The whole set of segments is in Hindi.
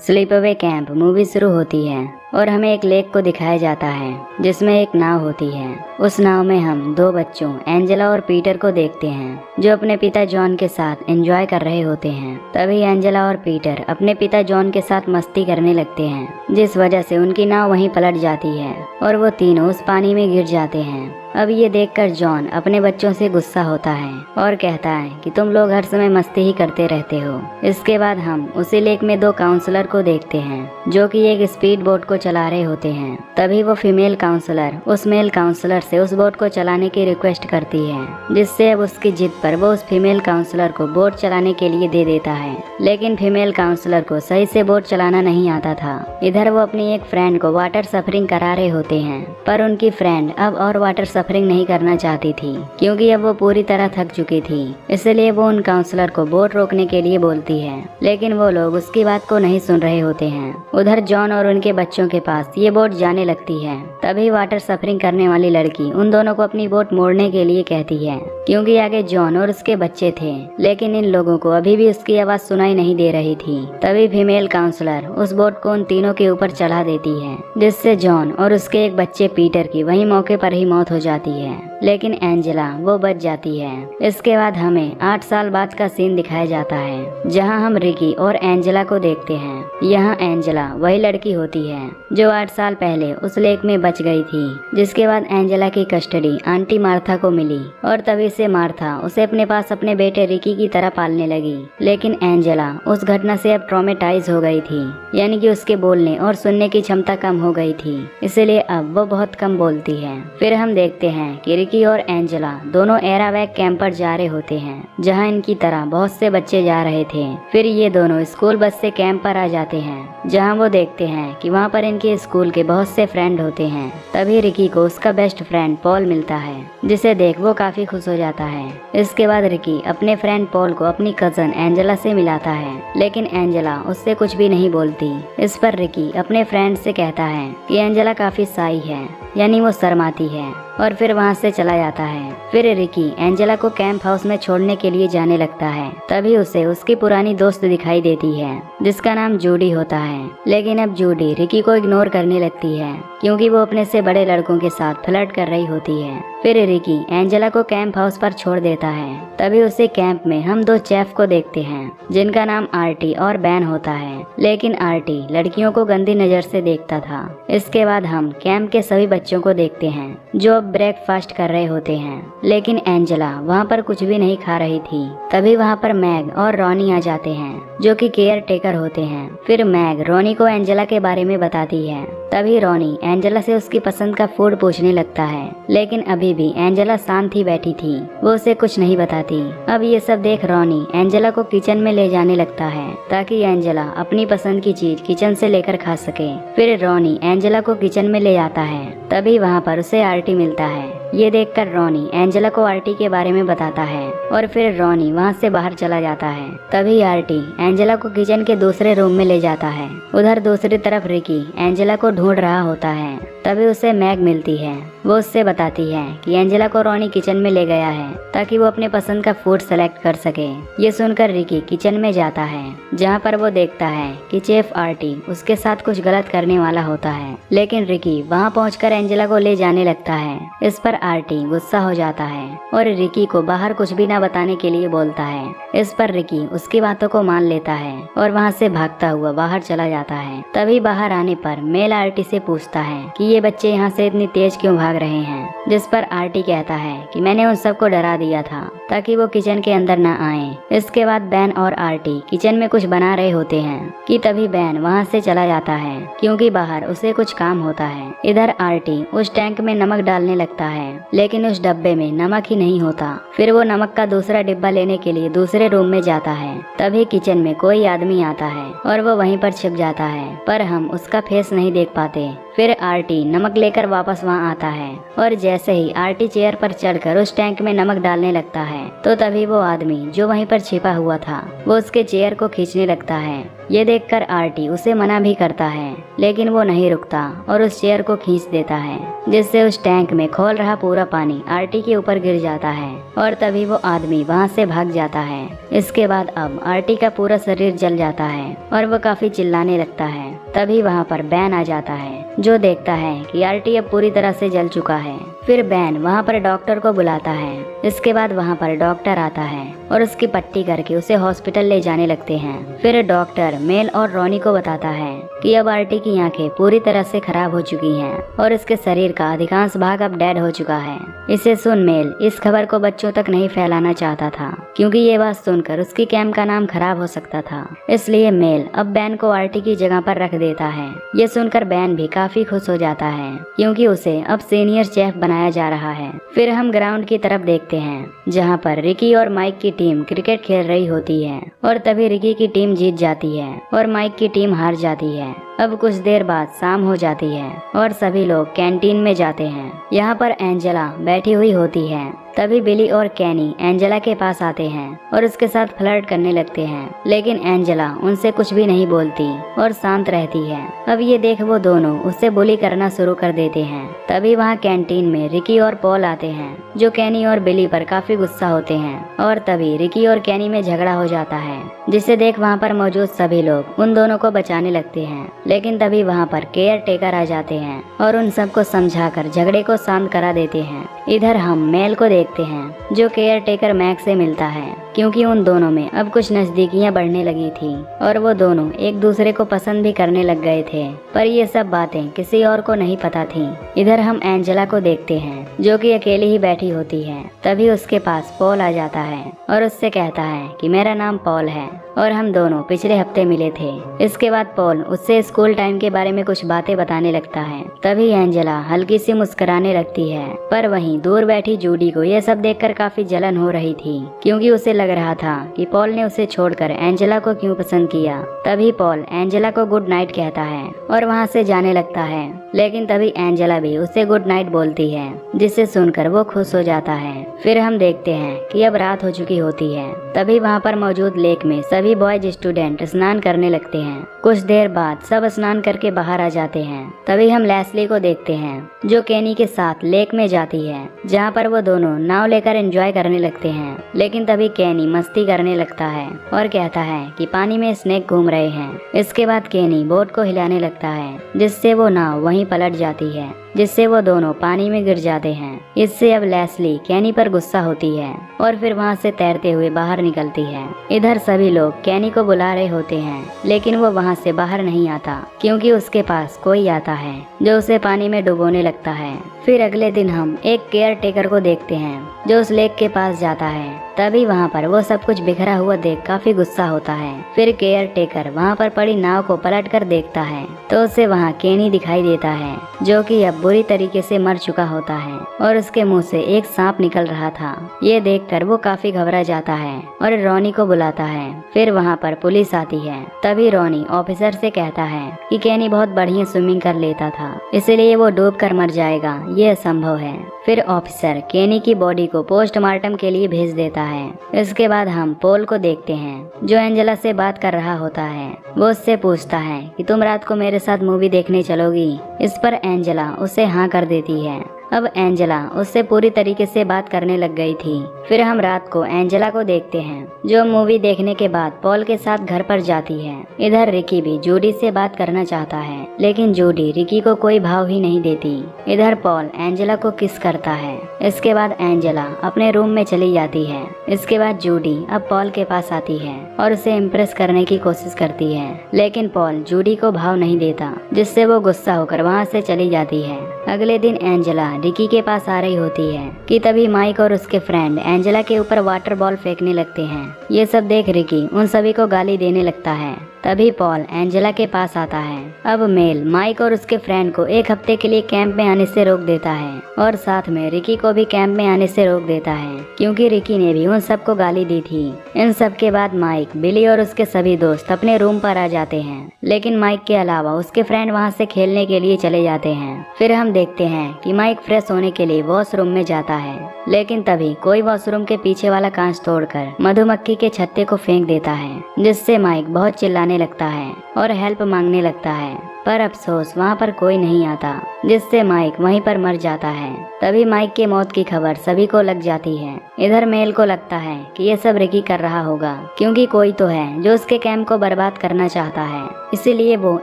स्लीपअवे कैंप मूवी शुरू होती है और हमें एक लेक को दिखाया जाता है जिसमें एक नाव होती है। उस नाव में हम दो बच्चों एंजेला और पीटर को देखते हैं जो अपने पिता जॉन के साथ एंजॉय कर रहे होते हैं। तभी एंजेला और पीटर अपने पिता जॉन के साथ मस्ती करने लगते हैं, जिस वजह से उनकी नाव वहीं पलट जाती है और वो तीनों उस पानी में गिर जाते हैं। अब ये देखकर जॉन अपने बच्चों से गुस्सा होता है और कहता है कि तुम लोग हर समय मस्ती ही करते रहते हो। इसके बाद हम उसी लेक में दो काउंसलर को देखते हैं जो कि एक स्पीड बोट को चला रहे होते हैं। तभी वो फीमेल काउंसलर उस मेल काउंसलर से उस बोट को चलाने की रिक्वेस्ट करती है, जिससे अब उसकी जिद पर वो उस फीमेल काउंसलर को बोट चलाने के लिए दे देता है। लेकिन फीमेल काउंसलर को सही से बोट चलाना नहीं आता था। इधर वो अपनी एक फ्रेंड को वाटर सफरिंग करा रहे होते हैं, पर उनकी फ्रेंड अब और वाटर सफरिंग नहीं करना चाहती थी क्योंकि अब वो पूरी तरह थक चुकी थी। इसलिए वो उन काउंसलर को बोट रोकने के लिए बोलती है, लेकिन वो लोग उसकी बात को नहीं सुन रहे होते हैं। उधर जॉन और उनके बच्चों के पास ये बोट जाने लगती है। तभी वाटर सफरिंग करने वाली लड़की उन दोनों को अपनी बोट मोड़ने के लिए कहती है क्योंकि आगे जॉन और उसके बच्चे थे, लेकिन इन लोगों को अभी भी उसकी आवाज सुनाई नहीं दे रही थी। तभी फीमेल काउंसलर उस बोट को उन तीनों के ऊपर चढ़ा देती है, जिससे जॉन और उसके एक बच्चे पीटर की वही मौके पर ही मौत हो जाती है, लेकिन एंजेला वो बच जाती है। इसके बाद हमें 8 साल बाद का सीन दिखाया जाता है जहां हम रिकी और एंजेला को देखते हैं। यहां एंजेला वही लड़की होती है जो 8 साल पहले उस लेक में बच गई थी, जिसके बाद एंजेला की कस्टडी आंटी मार्था को मिली और तभी से मार्था उसे अपने पास अपने बेटे रिकी की तरह पालने लगी। लेकिन एंजेला उस घटना से अब ट्रॉमेटाइज हो गई थी, यानी कि उसके बोलने और सुनने की क्षमता कम हो गई थी, इसलिए अब वो बहुत कम बोलती है। फिर हम देखते हैं कि रिकी और एंजेला दोनों एरावैक कैंप पर जा रहे होते हैं जहां इनकी तरह बहुत से बच्चे जा रहे थे। फिर ये दोनों स्कूल बस से कैंप पर आ जाते हैं जहां वो देखते हैं कि वहां पर इनके स्कूल के बहुत से फ्रेंड होते हैं। तभी रिकी को उसका बेस्ट फ्रेंड पॉल मिलता है, जिसे देख वो काफी खुश हो जाता है। इसके बाद रिकी अपने फ्रेंड पॉल को अपनी कजन एंजेला से मिलाता है, लेकिन एंजेला उससे कुछ भी नहीं बोलती। इस पर रिकी अपने फ्रेंड से कहता है कि एंजेला काफी शाई है, यानी वो शर्माती है, और फिर वहाँ से चला जाता है। फिर रिकी एंजेला को कैंप हाउस में छोड़ने के लिए जाने लगता है। तभी उसे उसकी पुरानी दोस्त दिखाई देती है जिसका नाम जूडी होता है, लेकिन अब जूडी रिकी को इग्नोर करने लगती है क्योंकि वो अपने से बड़े लड़कों के साथ फ्लर्ट कर रही होती है। फिर रिकी एंजेला को कैंप हाउस पर छोड़ देता है। तभी उसे कैंप में हम दो चेफ को देखते हैं जिनका नाम आर्टी और बैन होता है, लेकिन आर्टी लड़कियों को गंदी नजर से देखता था। इसके बाद हम कैंप के सभी बच्चों को देखते हैं जो ब्रेकफास्ट कर रहे होते हैं, लेकिन एंजेला वहाँ पर कुछ भी नहीं खा रही थी। तभी वहाँ पर मैग और रॉनी आ जाते हैं जो कि केयर टेकर होते हैं। फिर मैग रॉनी को एंजेला के बारे में बताती है। तभी रॉनी एंजेला से उसकी पसंद का फूड पूछने लगता है, लेकिन अभी भी एंजेला शांत ही बैठी थी, वो उसे कुछ नहीं बताती। अब ये सब देख रॉनी एंजेला को किचन में ले जाने लगता है ताकि एंजेला अपनी पसंद की चीज किचन से लेकर खा सके। फिर रॉनी एंजेला को किचन में ले जाता है। तभी वहाँ पर उसे आर्टी मिलता है। ये देखकर रॉनी एंजेला को आर्टी के बारे में बताता है और फिर रॉनी वहाँ से बाहर चला जाता है। तभी आर्टी एंजेला को किचन के दूसरे रूम में ले जाता है। उधर दूसरी तरफ रिकी एंजेला को ढूंढ रहा होता है। तभी उसे मैग मिलती है। वो उससे बताती है कि एंजेला को रॉनी किचन में ले गया है ताकि वो अपने पसंद का फूड सेलेक्ट कर सके। ये सुनकर रिकी किचन में जाता है जहाँ पर वो देखता है कि चेफ आर्टी उसके साथ कुछ गलत करने वाला होता है, लेकिन रिकी वहाँ पहुँचकर एंजेला को ले जाने लगता है। इस पर आर्टी गुस्सा हो जाता है और रिकी को बाहर कुछ भी न बताने के लिए बोलता है। इस पर रिकी उसकी बातों को मान लेता है और वहाँ से भागता हुआ बाहर चला जाता है। तभी बाहर आने पर मेल आर्टी से पूछता है कि ये बच्चे यहाँ से इतनी तेज क्यों भाग रहे हैं, जिस पर आर्टी कहता है कि मैंने उन सबको डरा दिया था ताकि वो किचन के अंदर न आए। इसके बाद बैन और आर्टी किचन में कुछ बना रहे होते हैं कि तभी बैन वहाँ से चला जाता है क्योंकि बाहर उसे कुछ काम होता है। इधर आर्टी उस टैंक में नमक डालने लगता है, लेकिन उस डब्बे में नमक ही नहीं होता। फिर वो नमक का दूसरा डिब्बा लेने के लिए दूसरे रूम में जाता है। तभी किचन में कोई आदमी आता है और वो वहीं पर छिप जाता है, पर हम उसका फेस नहीं देख पाते। फिर आर्टी नमक लेकर वापस वहाँ आता है और जैसे ही आर्टी चेयर पर चढ़कर उस टैंक में नमक डालने लगता है तो तभी वो आदमी जो वहीं पर छिपा हुआ था वो उसके चेयर को खींचने लगता है ये देखकर आर्टी उसे मना भी करता है, लेकिन वो नहीं रुकता और उस चेयर को खींच देता है, जिससे उस टैंक में खोल रहा पूरा पानी आर्टी के ऊपर गिर जाता है और तभी वो आदमी वहाँ से भाग जाता है। इसके बाद अब आर्टी का पूरा शरीर जल जाता है और वो काफी चिल्लाने लगता है। तभी वहाँ पर बैन आ जाता है, जो देखता है कि आर्टी अब पूरी तरह से जल चुका है। फिर बैन वहाँ पर डॉक्टर को बुलाता है। इसके बाद वहाँ पर डॉक्टर आता है और उसकी पट्टी करके उसे हॉस्पिटल ले जाने लगते हैं। फिर डॉक्टर मेल और रॉनी को बताता है कि अब आर्टी की आंखें पूरी तरह से खराब हो चुकी हैं और इसके शरीर का अधिकांश भाग अब डेड हो चुका है। इसे सुन मेल इस खबर को बच्चों तक नहीं फैलाना चाहता था, क्योंकि ये बात सुनकर उसकी कैंप का नाम खराब हो सकता था। इसलिए मेल अब बैन को आर्टी की जगह पर रख देता है। ये सुनकर बैन भी काफी खुश हो जाता है, क्योंकि उसे अब सीनियर शेफ बनाया जा रहा है। फिर हम ग्राउंड की तरफ देखते हैं, जहाँ पर रिकी और माइक की टीम क्रिकेट खेल रही होती है और तभी रिकी की टीम जीत जाती है और माइक की टीम हार जाती है। अब कुछ देर बाद शाम हो जाती है और सभी लोग कैंटीन में जाते हैं। यहाँ पर एंजेला बैठी हुई होती है। तभी बिली और कैनी एंजेला के पास आते हैं और उसके साथ फ्लर्ट करने लगते हैं, लेकिन एंजेला उनसे कुछ भी नहीं बोलती और शांत रहती है। अब ये देख वो दोनों उससे बुली करना शुरू कर देते हैं। तभी वहाँ कैंटीन में रिकी और पॉल आते हैं, जो कैनी और बिली पर काफी गुस्सा होते हैं और तभी रिकी और कैनी में झगड़ा हो जाता है, जिसे देख वहाँ पर मौजूद सभी लोग उन दोनों को बचाने लगते हैं। लेकिन तभी वहाँ पर केयर टेकर आ जाते हैं और उन सबको समझाकर झगड़े को शांत करा देते हैं। इधर हम मेल को देखते हैं, जो केयर टेकर मैक से मिलता है, क्योंकि उन दोनों में अब कुछ नजदीकियां बढ़ने लगी थी और वो दोनों एक दूसरे को पसंद भी करने लग गए थे। पर ये सब बातें किसी और को नहीं पता थी। इधर हम एंजेला को देखते हैं, जो कि अकेली ही बैठी होती है। तभी उसके पास पॉल आ जाता है और उससे कहता है कि मेरा नाम पॉल है और हम दोनों पिछले हफ्ते मिले थे। इसके बाद पॉल उससे स्कूल टाइम के बारे में कुछ बातें बताने लगता है। तभी एंजेला हल्की सी मुस्कुराने लगती है, पर वहीं दूर बैठी जूडी को यह सब देखकर काफी जलन हो रही थी, क्योंकि उसे लग रहा था कि पॉल ने उसे छोड़कर एंजेला को क्यों पसंद किया। तभी पॉल एंजेला को गुड नाइट कहता है और वहाँ से जाने लगता है, लेकिन तभी एंजेला भी उसे गुड नाइट बोलती है, जिसे सुनकर वो खुश हो जाता है। फिर हम देखते हैं कि अब रात हो चुकी होती है। तभी वहाँ पर मौजूद लेक में सभी बॉयज स्टूडेंट स्नान करने लगते हैं। कुछ देर बाद सब स्नान करके बाहर आ जाते हैं। तभी हम लेस्ली को देखते हैं, जो केनी के साथ लेक में जाती है, जहाँ पर वो दोनों नाव लेकर एंजॉय करने लगते हैं। लेकिन तभी केनी मस्ती करने लगता है और कहता है कि पानी में स्नेक घूम रहे हैं। इसके बाद केनी बोट को हिलाने लगता है, जिससे वो नाव वहीं पलट जाती है, जिससे वो दोनों पानी में गिर जाते हैं। इससे अब लेस्ली केनी पर गुस्सा होती है और फिर वहाँ से तैरते हुए बाहर निकलती है। इधर सभी लोग केनी को बुला रहे होते हैं, लेकिन वो वहाँ से बाहर नहीं आता, क्योंकि उसके पास कोई आता है जो उसे पानी में डुबोने लगता है। फिर अगले दिन हम एक केयर टेकर को देखते हैं, जो उस लेक के पास जाता है। तभी वहाँ पर वो सब कुछ बिखरा हुआ देख काफी गुस्सा होता है। फिर केयर टेकर वहाँ पर पड़ी नाव को पलट कर देखता है तो उसे वहाँ केनी दिखाई देता है, जो कि अब बुरी तरीके से मर चुका होता है और उसके मुंह से एक सांप निकल रहा था। ये देखकर वो काफी घबरा जाता है और रॉनी को बुलाता है। फिर वहाँ पर पुलिस आती है। तभी रॉनी ऑफिसर से कहता है कि केनी बहुत बढ़िया स्विमिंग कर लेता था, इसलिए वो डूब कर मर जाएगा, ये असंभव है। फिर ऑफिसर केनी की बॉडी को पोस्टमार्टम के लिए भेज देता है। इसके बाद हम पॉल को देखते हैं, जो एंजेला से बात कर रहा होता है। वो उससे पूछता है कि तुम रात को मेरे साथ मूवी देखने चलोगी। इस पर एंजेला उसे हाँ कर देती है। अब एंजेला उससे पूरी तरीके से बात करने लग गई थी। फिर हम रात को एंजेला को देखते हैं, जो मूवी देखने के बाद पॉल के साथ घर पर जाती है। इधर रिकी भी जूडी से बात करना चाहता है, लेकिन जूडी रिकी को कोई भाव ही नहीं देती। इधर पॉल एंजेला को किस करता है। इसके बाद एंजेला अपने रूम में चली जाती है। इसके बाद जूडी अब पॉल के पास आती है और उसे इम्प्रेस करने की कोशिश करती है, लेकिन पॉल जूडी को भाव नहीं देता, जिससे वो गुस्सा होकर वहाँ से चली जाती है। अगले दिन एंजेला रिकी के पास आ रही होती है कि तभी माइक और उसके फ्रेंड एंजेला के ऊपर वाटर बॉल फेंकने लगते हैं। ये सब देख रिकी उन सभी को गाली देने लगता है। तभी पॉल एंजेला के पास आता है। अब मेल माइक और उसके फ्रेंड को एक हफ्ते के लिए कैंप में आने से रोक देता है और साथ में रिकी को भी कैंप में आने से रोक देता है, क्योंकि रिकी ने भी उन सबको गाली दी थी। इन सब के बाद माइक, बिली और उसके सभी दोस्त अपने रूम पर आ जाते हैं, लेकिन माइक के अलावा उसके फ्रेंड वहाँ से खेलने के लिए चले जाते हैं। फिर हम देखते हैं कि माइक फ्रेश होने के लिए वॉशरूम में जाता है, लेकिन तभी कोई वॉशरूम के पीछे वाला कांच तोड़कर मधुमक्खी के छत्ते को फेंक देता है, जिससे माइक बहुत चिल्लाने जाने लगता है और हेल्प मांगने लगता है, पर अफसोस वहाँ पर कोई नहीं आता, जिससे माइक वहीं पर मर जाता है। तभी माइक के मौत की खबर सभी को लग जाती है। इधर मेल को लगता है कि ये सब रिकी कर रहा होगा, क्योंकि कोई तो है जो उसके कैंप को बर्बाद करना चाहता है, इसीलिए वो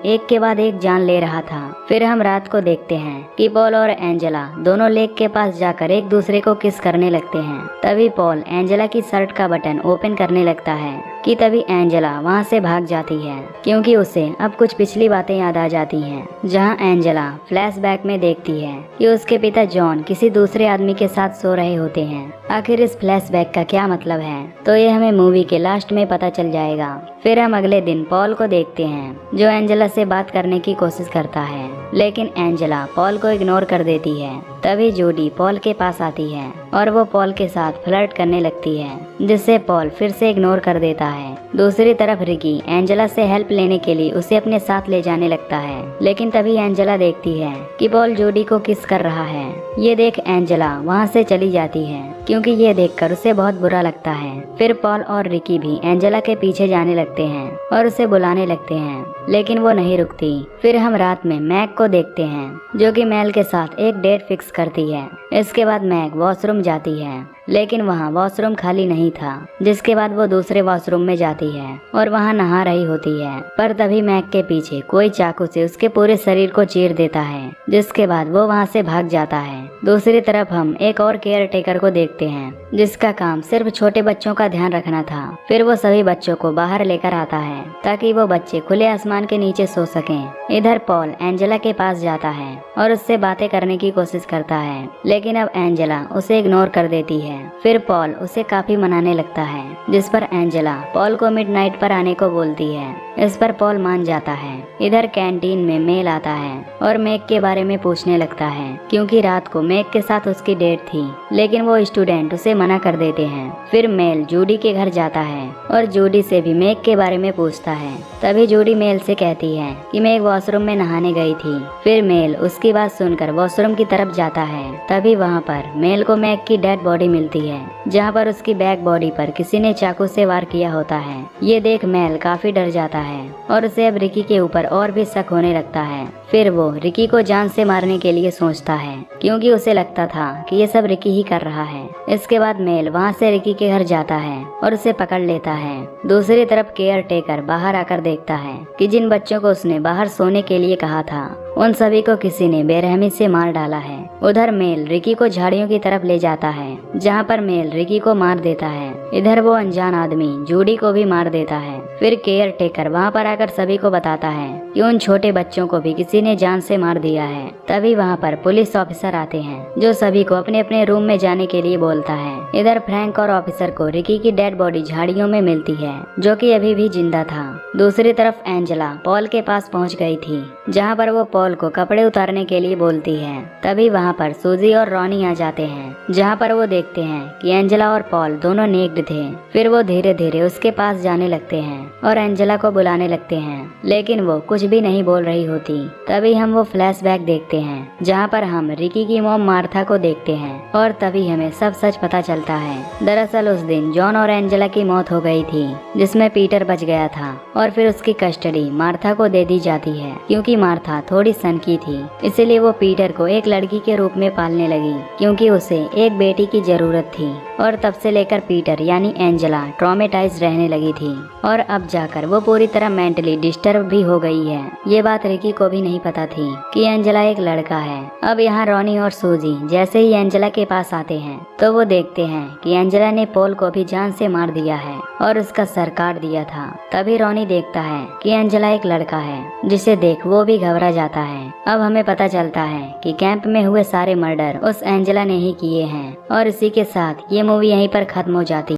एक के बाद एक जान ले रहा था। फिर हम रात को देखते हैं कि पॉल और एंजेला दोनों लेक के पास जाकर एक दूसरे को किस करने लगते हैं। तभी पॉल एंजेला की शर्ट का बटन ओपन करने लगता है कि तभी एंजेला वहाँ से भाग जाती है, क्योंकि उसे अब कुछ पिछली बातें याद आ जाती हैं, जहाँ एंजेला फ्लैशबैक में देखती है कि उसके पिता जॉन किसी दूसरे आदमी के साथ सो रहे होते हैं। आखिर इस फ्लैशबैक का क्या मतलब है, तो ये हमें मूवी के लास्ट में पता चल जाएगा। फिर हम अगले दिन पॉल को देखते हैं, जो एंजेला से बात करने की कोशिश करता है, लेकिन एंजेला पॉल को इग्नोर कर देती है। तभी जूडी पॉल के पास आती है और वो पॉल के साथ फ्लर्ट करने लगती है, जिससे पॉल फिर से इग्नोर कर देता है। दूसरी तरफ रिकी एंजेला से हेल्प लेने के लिए उसे अपने साथ ले जाने लगता है, लेकिन तभी एंजेला देखती है कि पॉल जूडी को किस कर रहा है। ये देख एंजेला वहाँ से चली जाती है, क्योंकि ये देखकर उसे बहुत बुरा लगता है। फिर पॉल और रिकी भी एंजेला के पीछे जाने लगते हैं और उसे बुलाने लगते हैं, लेकिन वो नहीं रुकती। फिर हम रात में मैग को देखते हैं, जो कि मेल के साथ एक डेट फिक्स करती है। इसके बाद मैग वॉशरूम जाती है, लेकिन वहाँ वॉशरूम खाली नहीं था, जिसके बाद वो दूसरे वॉशरूम में जाती है और वहाँ नहा रही होती है। पर तभी मैग के पीछे कोई चाकू से उसके पूरे शरीर को चीर देता है, जिसके बाद वो वहाँ से भाग जाता है। दूसरी तरफ हम एक और केयर टेकर को देखते हैं, जिसका काम सिर्फ छोटे बच्चों का ध्यान रखना था। फिर वो सभी बच्चों को बाहर लेकर आता है, ताकि वो बच्चे खुले आसमान के नीचे सो सकें। इधर पॉल एंजेला के पास जाता है और उससे बातें करने की कोशिश करता है, लेकिन अब एंजेला उसे इग्नोर कर देती है। फिर पॉल उसे काफी मनाने लगता है, जिस पर एंजेला पॉल को मिडनाइट पर आने को बोलती है। इस पर पॉल मान जाता है। इधर कैंटीन में मेल आता है और मैग के बारे में पूछने लगता है, क्योंकि रात को मैग के साथ उसकी डेट थी, लेकिन वो स्टूडेंट उसे मना कर देते हैं। फिर मेल जूडी के घर जाता है और जूडी से भी मैग के बारे में पूछता है। तभी जूडी मेल से कहती है कि मैग वॉशरूम में नहाने गई थी। फिर मेल उसकी बात सुनकर वॉशरूम की तरफ जाता है। तभी वहाँ पर मेल को मैग की डेड बॉडी मिलती है, जहाँ पर उसकी बैक बॉडी पर किसी ने चाकू से वार किया होता है। ये देख मेल काफी डर जाता है और उसे अब रिकी के ऊपर और भी शक होने लगता है। फिर वो रिकी को जान से मारने के लिए सोचता है, क्योंकि उसे लगता था कि ये सब रिकी ही कर रहा है। इसके बाद मेल वहाँ से रिकी के घर जाता है और उसे पकड़ लेता है। दूसरी तरफ केयर टेकर बाहर आकर देखता है कि जिन बच्चों को उसने बाहर सोने के लिए कहा था, उन सभी को किसी ने बेरहमी से मार डाला है। उधर मेल रिकी को झाड़ियों की तरफ ले जाता है, जहाँ पर मेल रिकी को मार देता है। इधर वो अनजान आदमी जूडी को भी मार देता है। फिर केयर टेकर वहाँ पर आकर सभी को बताता है कि उन छोटे बच्चों को भी किसी ने जान से मार दिया है। तभी वहाँ पर पुलिस ऑफिसर आते हैं, जो सभी को अपने अपने रूम में जाने के लिए बोलता है। इधर फ्रैंक और ऑफिसर को रिकी की डेड बॉडी झाड़ियों में मिलती है, जो कि अभी भी जिंदा था। दूसरी तरफ एंजेला पॉल के पास पहुँच गई थी, जहाँ पर वो पॉल को कपड़े उतारने के लिए बोलती है। तभी वहाँ पर सूजी और रॉनी आ जाते हैं, जहाँ पर वो देखते हैं कि एंजेला और पॉल दोनों नेक्ड थे। फिर वो धीरे धीरे उसके पास जाने लगते हैं और एंजेला को बुलाने लगते हैं, लेकिन वो कुछ भी नहीं बोल रही होती। तभी हम वो फ्लैशबैक देखते हैं, जहाँ पर हम रिकी की मॉम मार्था को देखते हैं और तभी हमें सब सच पता चलता है। दरअसल उस दिन जॉन और एंजेला की मौत हो गई थी, जिसमें पीटर बच गया था और फिर उसकी कस्टडी मार्था को दे दी जाती है, क्योंकि मार्था थोड़ी सनकी थी। इसीलिए वो पीटर को एक लड़की के रूप में पालने लगी, क्योंकि उसे एक बेटी की जरूरत थी। और तब से लेकर पीटर यानी एंजेला ट्रॉमेटाइज रहने लगी थी और अब जाकर वो पूरी तरह मेंटली डिस्टर्ब भी हो गई है। ये बात रिकी को भी नहीं पता थी कि एंजेला एक लड़का है। अब यहाँ रॉनी और सूजी जैसे ही एंजेला के पास आते हैं, तो वो देखते हैं कि एंजेला ने पॉल को भी जान से मार दिया है और उसका सर काट दिया था। तभी रॉनी देखता है कि एंजेला एक लड़का है, जिसे देख वो भी घबरा जाता है। अब हमें पता चलता है कि कैंप में हुए सारे मर्डर उस एंजेला ने ही किए हैं और इसी के साथ ये मूवी यहीं पर खत्म हो जाती है।